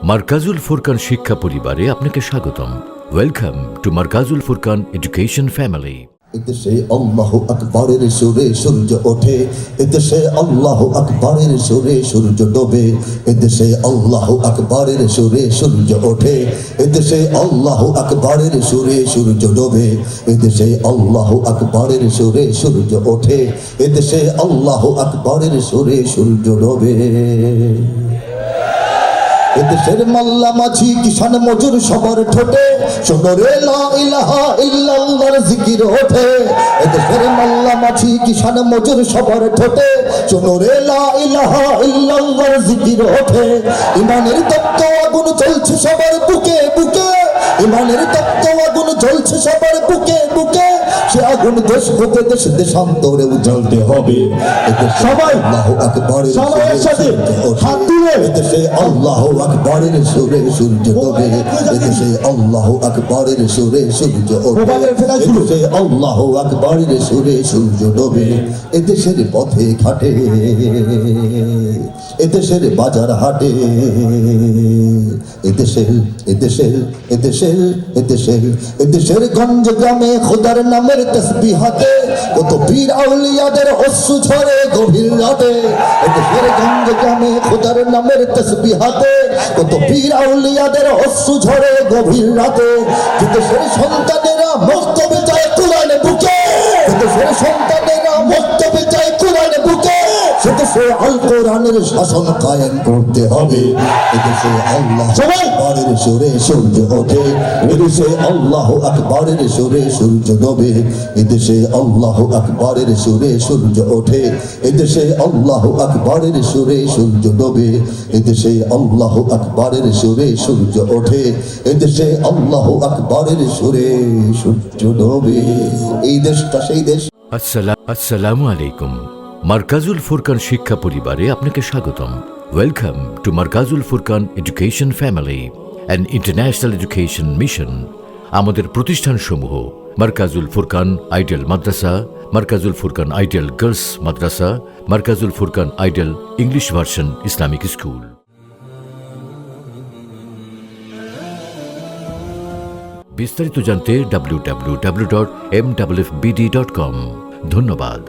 মারকাজুল ফুরকান শিক্ষা পরিবারে আপনাকে স্বাগতম। Welcome to Markazul Furqan education family. এদেশে আল্লাহু আকবরের সুরে সূর্য ওঠে, এদেশে আল্লাহু আকবরের সুরে সূর্য ডোবে। এদেশে আল্লাহু আকবরের সুরে সূর্য ওঠে, এদেশে আল্লাহু আকবরের সুরে সূর্য ডোবে। এদেশে আল্লাহু আকবরের সুরে সূর্য ওঠে, এদেশে আল্লাহু আকবরের সুরে সূর্য ডোবে। এদেশের মাল্লা মাঝি কিষান মজুর সবার ঠোঁটে শোনো রে লা ইলাহা ইল্লাল্লাহর জিকির ওঠে। এদেশের মাল্লা মাঝি কিষান মজুর সবার ঠোঁটে শোনো রে লা ইলাহা ইল্লাল্লাহর জিকির ওঠে। ইমানের তপ্ত আগুন জ্বলছে সবার বুকে বুকে, ইমানের তপ্ত আগুন জ্বলছে সবার বুকে বুকে। সে আগুন দেশ হতে দেশ দেশান্তরে উজ্জ্বলতে হবে। সবাই আল্লাহু আকবরের সাথে হাত তুলে এদেশে আল্লাহু আকবরের সুরে সূর্য ডোবে। এদেশে আল্লাহু আকবরের সুরে সূর্য ওঠে, এদেশে আল্লাহু আকবরের সুরে সূর্য ডোবে। এদেশের পথে ঘাটে, এদেশের বাজার হাটে, এদেশের এদেশের এদেশের এদেশের এদেশের গঞ্জ গ্রামে খোদার নামের তসবিহাতে কত পীর আউলিয়াদের অশ্রু ঝরে গভীর রাতে। এদেশের গঞ্জ গ্রামে খোদার নামের তসবিহাতে কত পীর আউলিয়াদের অশ্রু ঝরে গভীর রাতে। এদেশের সন্তানেরা মক্তবে যায় কোরআন বুকে, এদেশের সন্তানেরা মক্তবে যায় কোরআন বুকে। সেদেশে আল কোরআনের শাসন কায়েম করতে হবে। এদেশে আল্লাহু আকবরের সুরে সূর্য ওঠে, এদেশে আল্লাহু আকবরের সুরে সূর্য ডোবে। এদেশে আল্লাহু আকবরের সুরে সূর্য ওঠে, এদেশে আল্লাহু আকবরের সুরে সূর্য ডোবে। এদেশে আল্লাহু আকবরের সুরে সূর্য ওঠে, এদেশে আল্লাহু আকবরের সুরে সূর্য ডোবে। এই দেশটা সেই দেশ। আসসালামু আলাইকুম। মারকাজুল ফুরকান শিক্ষা পরিবারে আপনাকে স্বাগতম। Welcome to Markazul Furqan education family, an international education mission. আমাদের প্রতিষ্ঠানসমূহ Markazul Furqan ideal Madrasa, Markazul Furqan ideal girls Madrasa, Markazul Furqan ideal English version Islamic school. বিস্তারিত জানতে www.mwfbd.com। ধন্যবাদ।